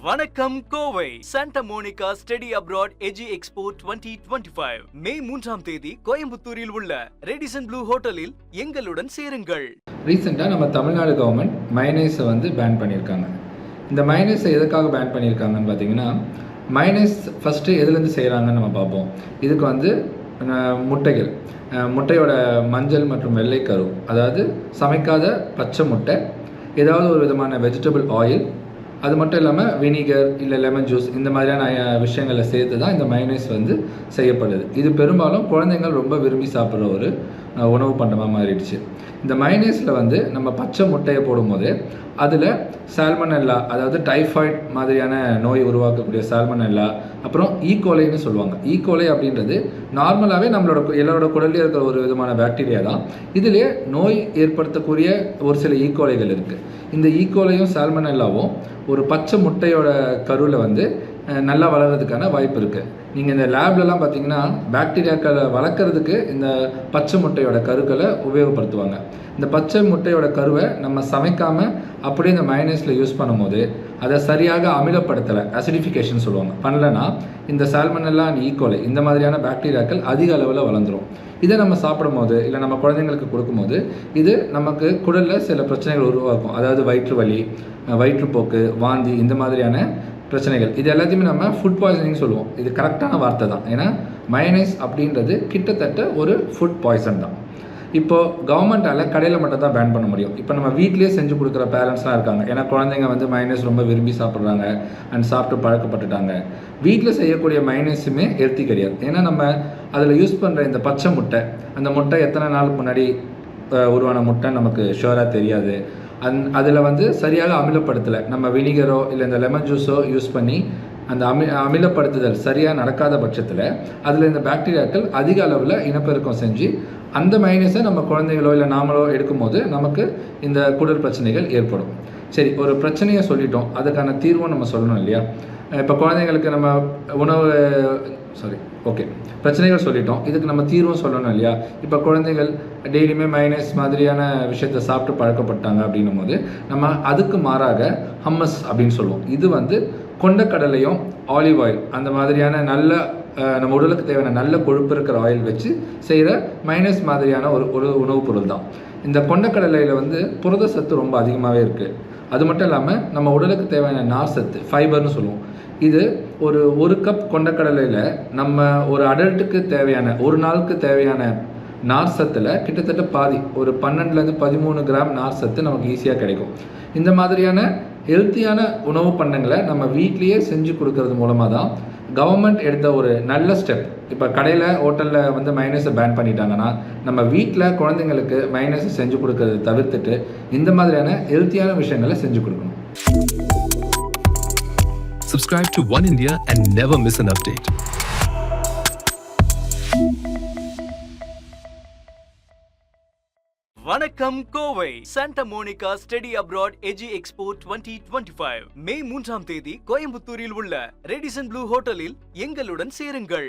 வணக்கம் Kovai Santa Monica study abroad எஜி expo 2025 May 3ஆம் தேதி கோயம்புத்தூரில் உள்ள ரெடிசன் ப்ளூ ஹோட்டலில் எங்களுடன் சேருங்கள். ரீசெண்டாக நம்ம தமிழ்நாடு கவர்மெண்ட் மைனேஸை வந்து பேன் பண்ணியிருக்காங்க. இந்த மைனேஸை எதுக்காக பேன் பண்ணியிருக்காங்கன்னு பார்த்தீங்கன்னா, மைனேஸ் ஃபஸ்ட்டு எதுலேருந்து செய்கிறாங்கன்னு நம்ம பார்ப்போம். இதுக்கு வந்து முட்டைகள், முட்டையோட மஞ்சள் மற்றும் வெள்ளைக்கரு, அதாவது சமைக்காத பச்சை முட்டை, ஏதாவது ஒரு விதமான வெஜிடபிள் ஆயில், அது மட்டும் இல்லாமல் வினிகர் இல்லை லெமன் ஜூஸ், இந்த மாதிரியான விஷயங்களை சேர்த்து தான் இந்த மைனேஸ் வந்து செய்யப்படுது. இது பெரும்பாலும் குழந்தைங்கள் ரொம்ப விரும்பி சாப்பிட்ற ஒரு உணவு பண்டமாக மாறிடுச்சு. இந்த மைனேஸில் வந்து நம்ம பச்சை முட்டையை போடும்போது அதில் சால்மனெல்லா, அதாவது டைஃபாய்ட் மாதிரியான நோய் உருவாக்கக்கூடிய சால்மனெல்லா, அப்புறம் ஈகோலைன்னு சொல்லுவாங்க. ஈகோலை அப்படின்றது நார்மலாகவே எல்லாரோட குடல்லே இருக்கிற ஒரு விதமான பாக்டீரியா தான். இதிலே நோய் ஏற்படுத்தக்கூடிய ஒரு சில ஈகோலைகள் இருக்குது. இந்த ஈகோலையும் சால்மனெல்லாவும் ஒரு பச்சை முட்டையோட கருவில் வந்து நல்லா வளர்கிறதுக்கான வாய்ப்பு இருக்குது. நீங்கள் இந்த லேப்லலாம் பார்த்தீங்கன்னா பாக்டீரியாக்களை வளர்க்குறதுக்கு இந்த பச்சை முட்டையோட கருக்களை உபயோகப்படுத்துவாங்க. இந்த பச்சை முட்டையோட கருவை நம்ம சமைக்காமல் அப்படியே இந்த மைனேஸில் யூஸ் பண்ணும்போது அதை சரியாக அமிலப்படுத்தலை, அசிடிஃபிகேஷன் சொல்லுவாங்க, பண்ணலைன்னா இந்த சால்மனெல்லா அண்ட் ஈகோலை இந்த மாதிரியான பாக்டீரியாக்கள் அதிக அளவில் வளர்ந்துடும். இதை நம்ம சாப்பிடும்போது இல்லை நம்ம குழந்தைங்களுக்கு கொடுக்கும்போது இது நமக்கு குடலில் சில பிரச்சனைகள் உருவாக்கும். அதாவது வயிற்று வலி, வயிற்றுப்போக்கு, வாந்தி, இந்த மாதிரியான பிரச்சனைகள். இது எல்லாத்தையுமே நம்ம ஃபுட் பாய்சனிங் சொல்லுவோம். இது கரெக்டான வார்த்தை தான். ஏன்னா மைனேஸ் அப்படின்றது கிட்டத்தட்ட ஒரு ஃபுட் பாய்சன் தான். இப்போது கவர்மெண்ட்டால் கடையில் மட்டும் தான் பேன் பண்ண முடியும். இப்போ நம்ம வீட்லேயே செஞ்சு கொடுக்குற பேரண்ட்ஸ்லாம் இருக்காங்க. ஏன்னா குழந்தைங்க வந்து மைனேஸ் ரொம்ப விரும்பி சாப்பிட்றாங்க அண்ட் சாப்பிட்டு பழக்கப்பட்டுட்டாங்க. வீட்டில் செய்யக்கூடிய மைனேஸுமே ஹெல்த்தி கிடையாது. ஏன்னா நம்ம அதில் யூஸ் பண்ணுற இந்த பச்சை முட்டை, அந்த முட்டை எத்தனை நாளுக்கு முன்னாடி உருவான முட்டை நமக்கு ஷுவராக தெரியாது. அதில் வந்து சரியாக அமிலப்படுத்தலை. நம்ம வினிகரோ இல்லை இந்த லெமன் ஜூஸோ யூஸ் பண்ணி அந்த அமிலப்படுத்துதல் சரியாக நடக்காத பட்சத்தில் அதில் இந்த பாக்டீரியாக்கள் அதிக அளவில் இனப்பெருக்கம் செஞ்சு அந்த மைனஸை நம்ம குழந்தைகளோ இல்லை நாமளோ எடுக்கும்போது நமக்கு இந்த குடல் பிரச்சனைகள் ஏற்படும். சரி, ஒரு பிரச்சனையை சொல்லிட்டோம், அதுக்கான தீர்வும் நம்ம சொல்லணும் இல்லையா? இப்போ குழந்தைங்களுக்கு நம்ம பிரச்சனைகள் சொல்லிட்டோம், இதுக்கு நம்ம தீர்வும் சொல்லணும் இல்லையா? இப்போ குழந்தைகள் டெய்லியுமே மைனஸ் மாதிரியான விஷயத்தை சாப்பிட்டு பழக்கப்பட்டாங்க அப்படின்னும் போது நம்ம அதுக்கு மாறாக ஹம்மஸ் அப்படின்னு சொல்லுவோம். இது வந்து கொண்டக்கடலையும் ஆலிவ் ஆயில், அந்த மாதிரியான நல்ல நம்ம உடலுக்கு தேவையான நல்ல கொழுப்பு இருக்கிற ஆயில் வச்சு செய்கிற மைனஸ் மாதிரியான ஒரு உணவுப் பொருள் தான். இந்த கொண்டக்கடலையில் வந்து புரத சத்து ரொம்ப அதிகமாகவே இருக்குது. அது மட்டும் இல்லாமல் நம்ம உடலுக்கு தேவையான நார் சத்து, ஃபைபர்னு சொல்லுவோம். இது ஒரு கப் கொண்டக்கடலையில் நம்ம ஒரு அடல்ட்டுக்கு தேவையான ஒரு நாளுக்கு தேவையான நார் சத்தில் கிட்டத்தட்ட பாதி, ஒரு 12 to 13 கிராம் நார் சத்து நமக்கு ஈஸியாக கிடைக்கும். இந்த மாதிரியான ஹெல்த்தியான உணவு பண்டங்களை நம்ம வீட்லேயே செஞ்சு கொடுக்கறது மூலமாக தான் கவர்மெண்ட் எடுத்த ஒரு நல்ல ஸ்டெப். இப்போ கடையில் ஹோட்டலில் வந்து மைனஸை பேன் பண்ணிட்டாங்கன்னா நம்ம வீட்டில் குழந்தைங்களுக்கு மைனஸை செஞ்சு கொடுக்கறத தவிர்த்துட்டு இந்த மாதிரியான ஹெல்த்தியான விஷயங்களை செஞ்சு கொடுக்கணும். Subscribe to One India and never miss an update. வணக்கம் Kovai Santa Monica study abroad எஜி எக்ஸ்போ 2025 மே 3ஆம் தேதி கோயம்புத்தூரில் உள்ள ரெடிசன் ப்ளூ ஹோட்டலில் எங்களுடன் சேருங்கள்.